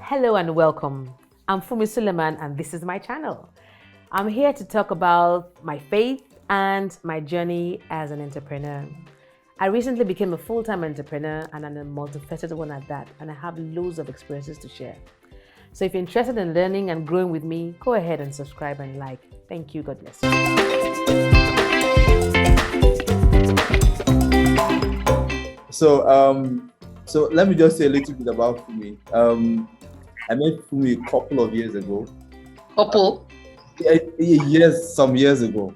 Hello and welcome. I'm Fumi Suleiman and this is my channel. I'm here to talk about my faith and my journey as an entrepreneur. I recently became a full-time entrepreneur and I'm a multifaceted one at that, and I have loads of experiences to share. So if you're interested in learning and growing with me, go ahead and subscribe and like. Thank you. God bless you. So let me just say a little bit about Fumi. I met Fumi a couple of years ago. Yes, some years ago.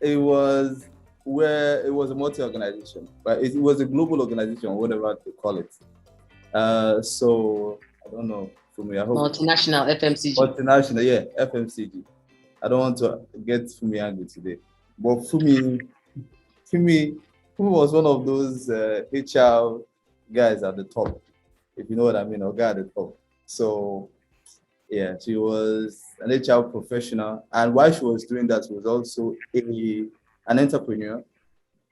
It was a multi-organization, but it was a global organization, whatever they call it. So I don't know, Fumi. I hope multinational FMCG. Multinational, yeah, FMCG. I don't want to get Fumi angry today, but Fumi was one of those HR guys at the top, if you know what I mean, or guy at the top. So yeah, she was an HR professional, and while she was doing that, she was also an entrepreneur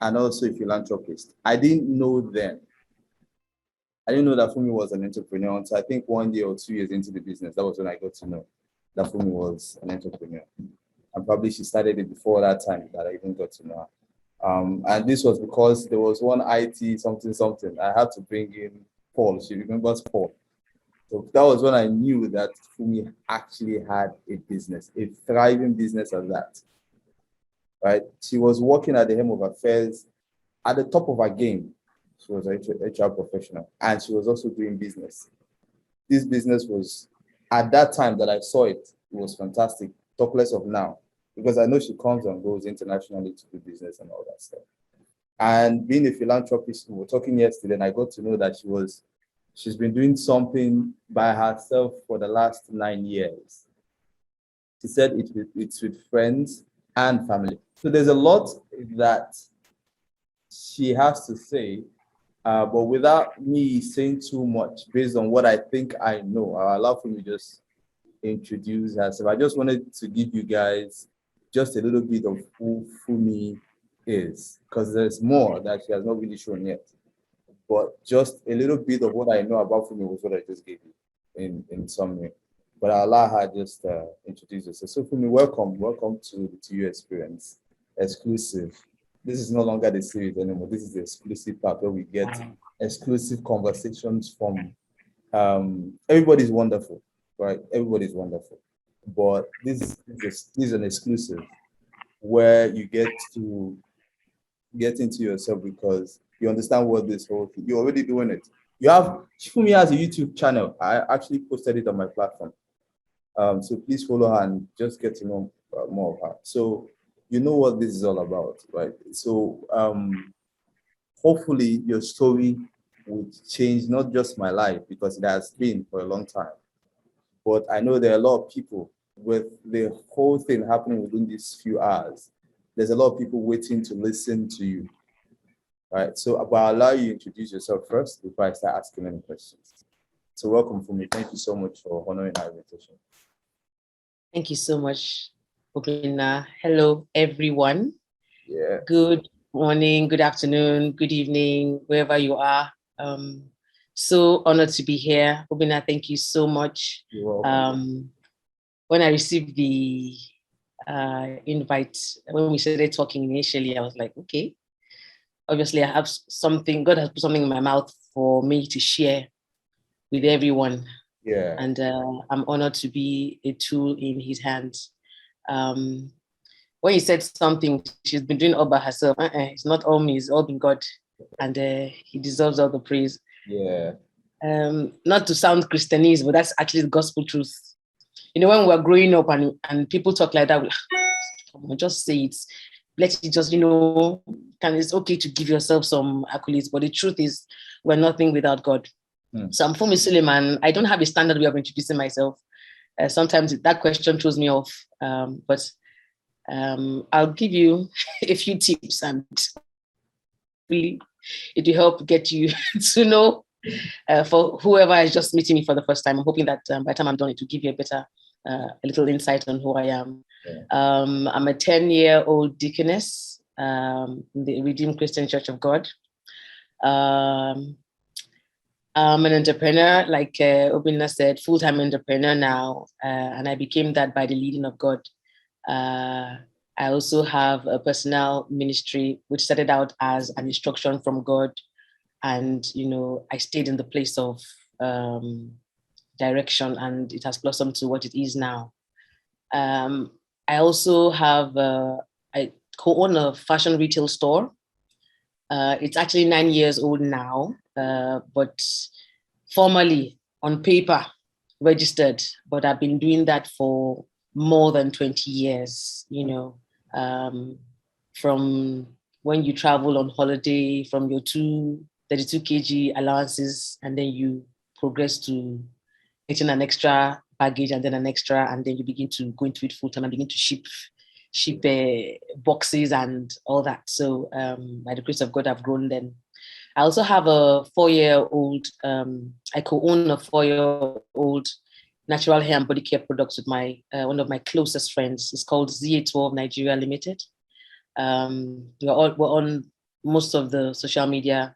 and also a philanthropist. I didn't know then. I didn't know that Fumi was an entrepreneur until I think 1 year or 2 years into the business. That was when I got to know that Fumi was an entrepreneur. And probably she started it before that time that I even got to know her. And this was because there was one IT something. I had to bring in Paul. She remembers Paul. So that was when I knew that Fumi actually had a business, a thriving business at that. Right? She was working at the helm of affairs at the top of her game. She was an HR professional, and she was also doing business. This business was, at that time that I saw it, it was fantastic. Talk less of now, because I know she comes and goes internationally to do business and all that stuff. And being a philanthropist, we were talking yesterday, and I got to know that she's been doing something by herself for the last 9 years. She said it's with friends and family. So there's a lot that she has to say, but without me saying too much, based on what I think I know, I'll allow for me just introduce herself. I just wanted to give you guys just a little bit of who Fumi is, because there's more that she has not really shown yet. But just a little bit of what I know about Fumi was what I just gave you in summary. But I'll allow her just introduce herself. So Fumi, welcome to the TU Experience Exclusive. This is no longer the series anymore. This is the exclusive part where we get exclusive conversations from everybody's wonderful, right? Everybody's wonderful. But this is an exclusive where you get to get into yourself because you understand what this whole thing, you're already doing it. Fumi has a YouTube channel. I actually posted it on my platform. So please follow her and just get to know more of her. So you know what this is all about, right? So hopefully your story would change not just my life, because it has been for a long time. But I know there are a lot of people with the whole thing happening within these few hours. There's a lot of people waiting to listen to you, right? So I'll allow you to introduce yourself first before I start asking any questions. So welcome, Fumi. Thank you so much for honoring our invitation. Thank you so much, Obinna. Hello, everyone. Yeah. Good morning, good afternoon, good evening, wherever you are. So honored to be here. Obinna, thank you so much. You're welcome. When I received the invite, when we started talking initially, I was like, okay, obviously I have something, God has put something in my mouth for me to share with everyone. Yeah. And I'm honored to be a tool in his hands. When he said something, she's been doing all by herself. It's not all me, it's all been God. And he deserves all the praise. Yeah. Not to sound Christianese, but that's actually the gospel truth. You know, when we're growing up and people talk like that, we'll just say it. Let it just, it's okay to give yourself some accolades, but the truth is we're nothing without God. So I'm Fumi Suleiman. I don't have a standard way of introducing myself. Sometimes that question throws me off, but I'll give you a few tips and really it will help get you to know for whoever is just meeting me for the first time. I'm hoping that by the time I'm done, it will give you a better a little insight on who I am. Yeah. I'm a 10-year-old deaconess in the Redeemed Christian Church of God. I'm an entrepreneur, like Obinna said, full-time entrepreneur now, and I became that by the leading of God. I also have a personal ministry, which started out as an instruction from God, and I stayed in the place of direction, and it has blossomed to what it is now. I also have I co-own a fashion retail store. It's actually 9 years old now, but formally on paper registered, but I've been doing that for more than 20 years, from when you travel on holiday from your 32 kg allowances, and then you progress to getting an extra baggage and then an extra, and then you begin to go into it full time and begin to ship boxes and all that. So by the grace of God, I've grown then. I also have a 4-year-old, I co-own a 4-year-old natural hair and body care products with my one of my closest friends. It's called ZA12 Nigeria Limited. We're on most of the social media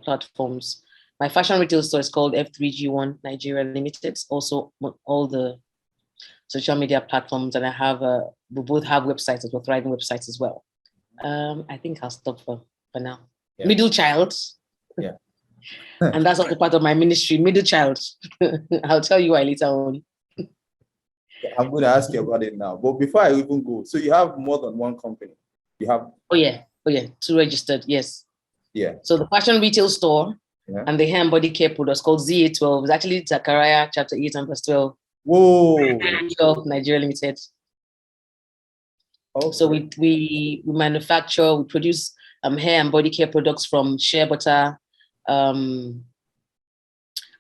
platforms. My fashion retail store is called F3G1 Nigeria Limited. It's also all the social media platforms, and I have we both have websites as well, thriving websites as well. I think I'll stop for now. Yeah. Middle child. Yeah. And that's also part of my ministry, middle child. I'll tell you why later on. I'm going to ask you about it now. But before I even go, so you have more than one company. You have... Oh yeah, 2 registered, yes. Yeah. So the fashion retail store and the hair and body care products called ZA12. It's actually Zechariah chapter 8 and verse 12. Whoa. 12 Nigeria Limited. Okay. So we manufacture, we produce hair and body care products from shea butter,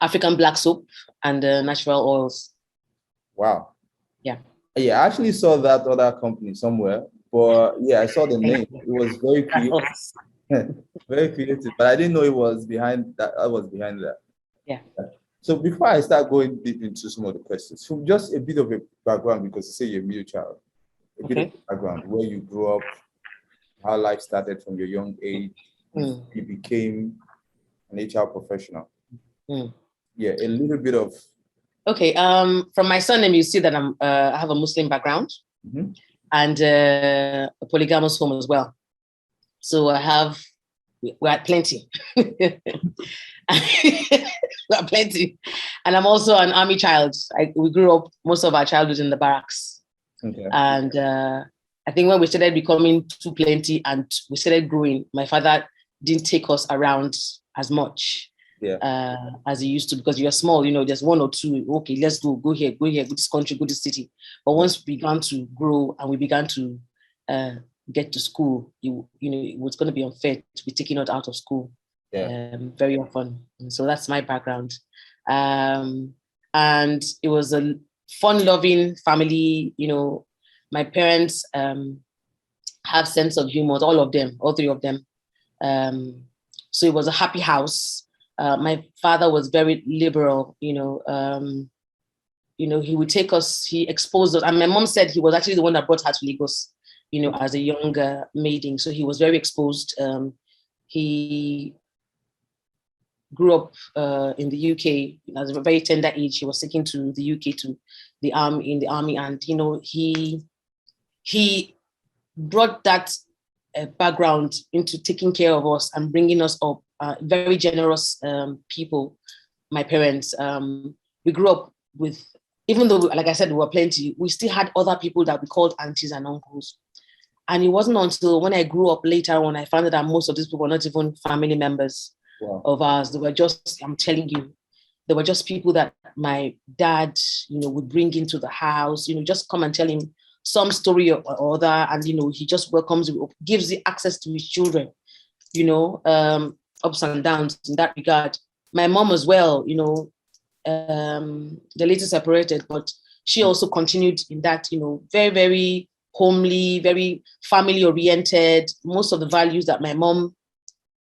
African black soap, and natural oils. Wow. Yeah. Yeah, I actually saw that other company somewhere, but yeah, I saw the name. It was very creative. Very creative, but I didn't know it was behind that. I was behind that. Yeah. So before I start going deep into some of the questions, so just a bit of a background, because you say you're a middle child. A bit of background, where you grew up, how life started from your young age, you became an HR professional. Yeah, a little bit of. Okay, from my surname, you see that I have a Muslim background and a polygamous home as well. So we're at plenty. We're at plenty. And I'm also an army child. We grew up most of our childhood in the barracks. Okay. And I think when we started becoming too plenty and we started growing, my father didn't take us around as much as he used to, because you're small, there's 1 or 2. Okay, let's go here, go this country, go this city. But once we began to grow and we began to get to school, it was going to be unfair to be taken out of school very often. And so that's my background. And it was a fun-loving family. My parents have sense of humor, all of them, all 3 of them. So it was a happy house. My father was very liberal, he would take us, he exposed us. And my mom said he was actually the one that brought her to Lagos, as a younger maiden. So he was very exposed. He grew up in the UK at a very tender age. He was taken to the UK to the army, and he brought that background into taking care of us and bringing us up. Very generous people, my parents. We grew up with, even though, like I said, we were plenty, we still had other people that we called aunties and uncles. And it wasn't until when I grew up later when I found out that most of these people were not even family members of ours. They were just, I'm telling you, they were just people that my dad, would bring into the house, just come and tell him some story or other. And, he just welcomes, gives the access to his children, ups and downs in that regard. My mom as well, they later separated, but she also continued in that, very, very homely, very family oriented. Most of the values that my mom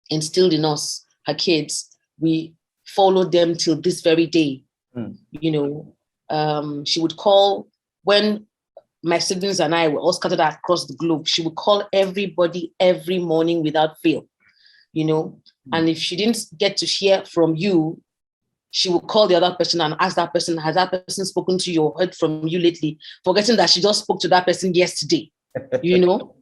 instilled in us, her kids, we followed them till this very day. she would call when my siblings and I were all scattered across the globe. She would call everybody every morning without fail, you know. And if she didn't get to hear from you, she would call the other person and ask that person, has that person spoken to you or heard from you lately? Forgetting that she just spoke to that person yesterday, you know.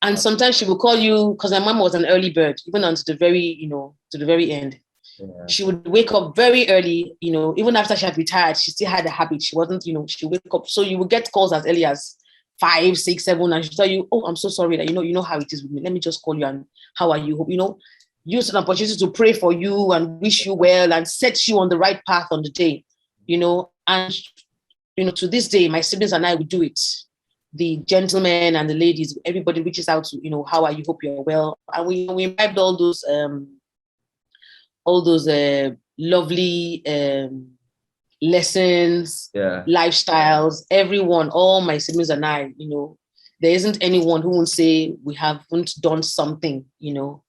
And sometimes she would call you, because my mom was an early bird, even until the very, you know, to the very end. Yeah. She would wake up very early, you know, even after she had retired, she still had a habit. She wasn't, you know, she would wake up. So you would get calls as early as 5, 6, 7, and she'd tell you, oh, I'm so sorry that, you know how it is with me. Let me just call you and how are you? You know, use an opportunity to pray for you and wish you well and set you on the right path on the day, you know. And, you know, to this day, my siblings and I would do it. The gentlemen and the ladies, everybody reaches out to, you know, how are you? Hope you're well. And we imbibed all those lovely lessons, lifestyles, everyone, all my siblings and I, you know, there isn't anyone who won't say we haven't done something, you know,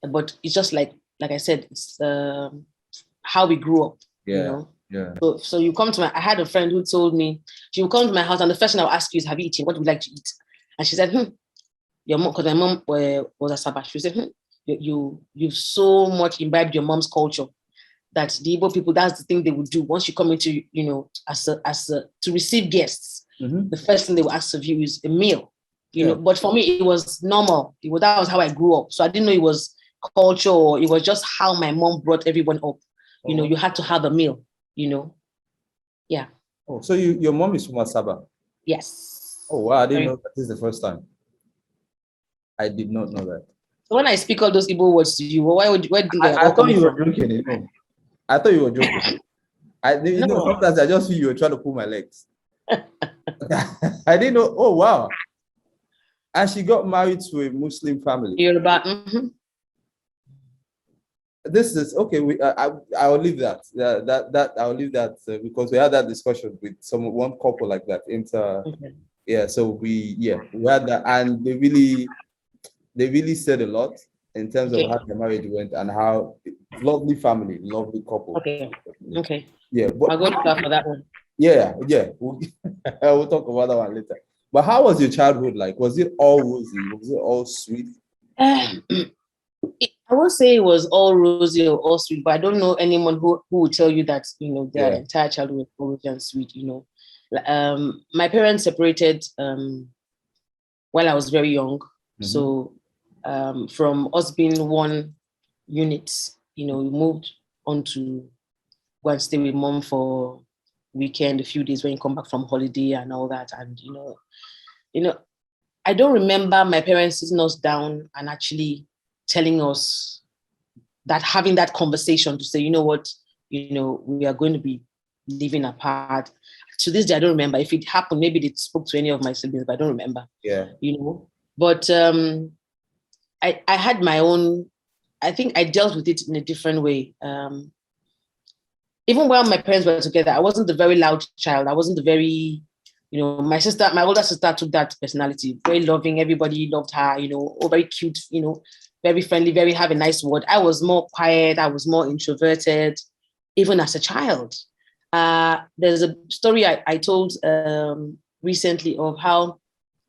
but it's just like I said, it's how we grew up, you know. Yeah. So you come to I had a friend who told me, she would come to my house and the first thing I'll ask you is, have you eaten? What would you like to eat? And she said, your mom, because my mom was a Sabbath. She said, you've so much imbibed your mom's culture that the Igbo people, that's the thing they would do once you come into, you know, to receive guests. The first thing they will ask of you is a meal, you know. But for me, it was normal. That was how I grew up. So I didn't know it was culture, or it was just how my mom brought everyone up. You know, you had to have a meal, you know. Yeah. Oh, so your mom is from Asaba? Yes. Oh, wow. I didn't know that. This is the first time. I did not know that. So when I speak all those Igbo words to you, why do you think I thought you were joking, you know. I thought you were joking. You know, sometimes I just feel you were trying to pull my legs. I didn't know. Oh, wow. And she got married to a Muslim family. Yoruba. This is okay. I'll leave that. I'll leave that because we had that discussion with one couple like that. Yeah. So we had that, and they really said a lot in terms of how the marriage went and how lovely family, lovely couple. Okay. Yeah. But I'll go to that for that one. Yeah. We'll talk about that one later. But how was your childhood like? Was it all rosy? Was it all sweet? I won't say it was all rosy or all sweet, but I don't know anyone who will tell you that, you know, their entire childhood was all rosy and sweet, you know. My parents separated while I was very young. So from us being one unit, you know, we moved on to go and stay with mom for weekend, a few days when you come back from holiday and all that. And, you know, I don't remember my parents sitting us down and actually telling us that, having that conversation to say, you know what, you know, we are going to be living apart. To this day, I don't remember. If it happened, maybe they spoke to any of my siblings, but I don't remember. Yeah. You know, but I had my own, I think I dealt with it in a different way. Even while my parents were together, I wasn't the very loud child. I wasn't the very, you know, my older sister took that personality, very loving. Everybody loved her, you know, very cute, you know, very friendly, very have a nice word. I was more quiet. I was more introverted, even as a child. There's a story I told recently of how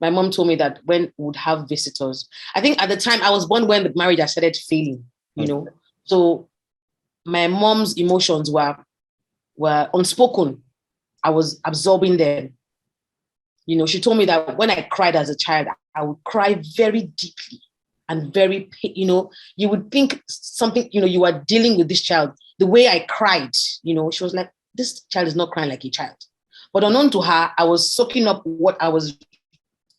my mom told me that when we would have visitors, I think at the time I was born when the marriage had started failing, you know. So my mom's emotions were unspoken. I was absorbing them. You know, she told me that when I cried as a child, I would cry very deeply and very, you know, you would think something, you know, you are dealing with this child. The way I cried, you know, she was like, this child is not crying like a child. But unknown to her, I was soaking up what I was,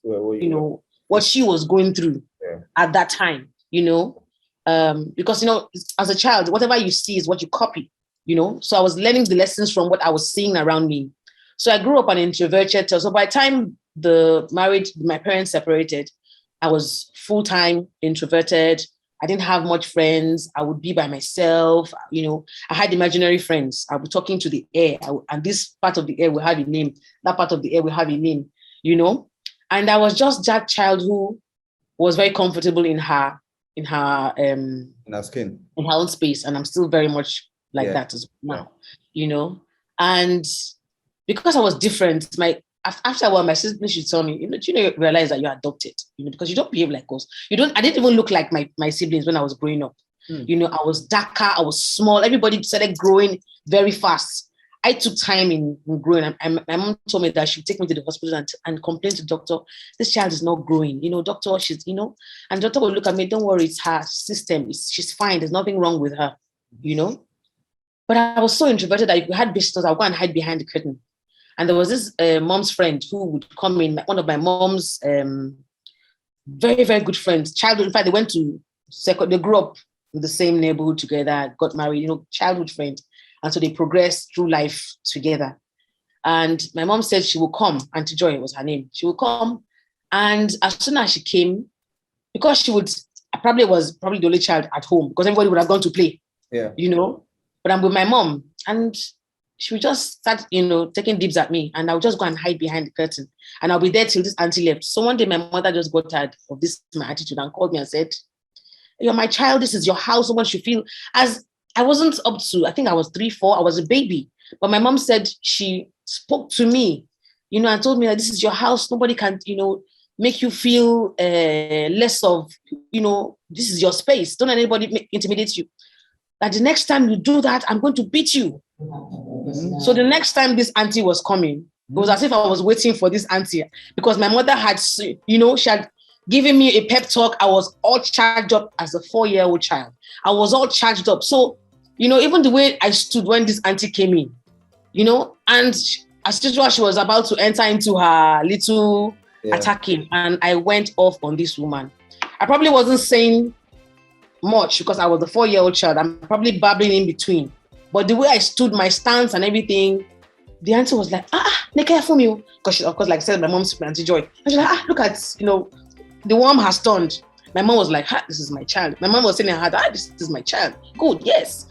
you know, what she was going through at that time, you know, because, you know, as a child, whatever you see is what you copy, you know. So I was learning the lessons from what I was seeing around me. So I grew up an introverted. So by the time my parents separated, I was full-time introverted. I didn't have much friends. I would be by myself. You know, I had imaginary friends. I would be talking to the air, and this part of the air will have a name. That part of the air will have a name, you know. And I was just that child who was very comfortable in her skin, in her own space. And I'm still very much like that as well now, you know. And because I was different, after a while, my sister should tell me, you realize that you're adopted, because you don't behave like us. I didn't even look like my siblings when I was growing up. I was darker, I was small. Everybody started growing very fast. I took time in growing. My mom told me that she'd take me to the hospital and complain to the doctor, this child is not growing. Doctor, she's, and the doctor would look at me, don't worry, it's her system. She's fine. There's nothing wrong with her, But I was so introverted that if we had visitors, I would go and hide behind the curtain. And there was this mom's friend who would come in, one of my mom's very, very good friends, childhood. In fact, they went to they grew up in the same neighborhood together, got married, childhood friend. And so they progressed through life together. And my mom said she would come, Auntie Joy was her name. She would come. And as soon as she came, because I probably was the only child at home because everybody would have gone to play, But I'm with my mom. And she would just start, taking dibs at me. And I would just go and hide behind the curtain. And I'll be there till this auntie left. So one day my mother just got tired of my attitude and called me and said, you're my child. This is your house. Someone should feel as I wasn't up to, I think I was 3, 4. I was a baby. But my mom said she spoke to me, and told me that this is your house. Nobody can, make you feel less of, this is your space. Don't let anybody intimidate you. That the next time you do that, I'm going to beat you. So the next time this auntie was coming, it was as if I was waiting for this auntie because my mother had, she had given me a pep talk. I was all charged up as a 4-year-old child. I was all charged up. So, even the way I stood when this auntie came in, and as usual, she was about to enter into her little attacking, and I went off on this woman. I probably wasn't saying much because I was a 4-year-old child. I'm probably babbling in between. But the way I stood, my stance and everything, the auntie was like, Neke for me. Because of course, like I said, my mom's Auntie Joy. And she's like, look at, the worm has turned. My mom was like, this is my child. My mom was saying in her heart, this is my child. Good, yes.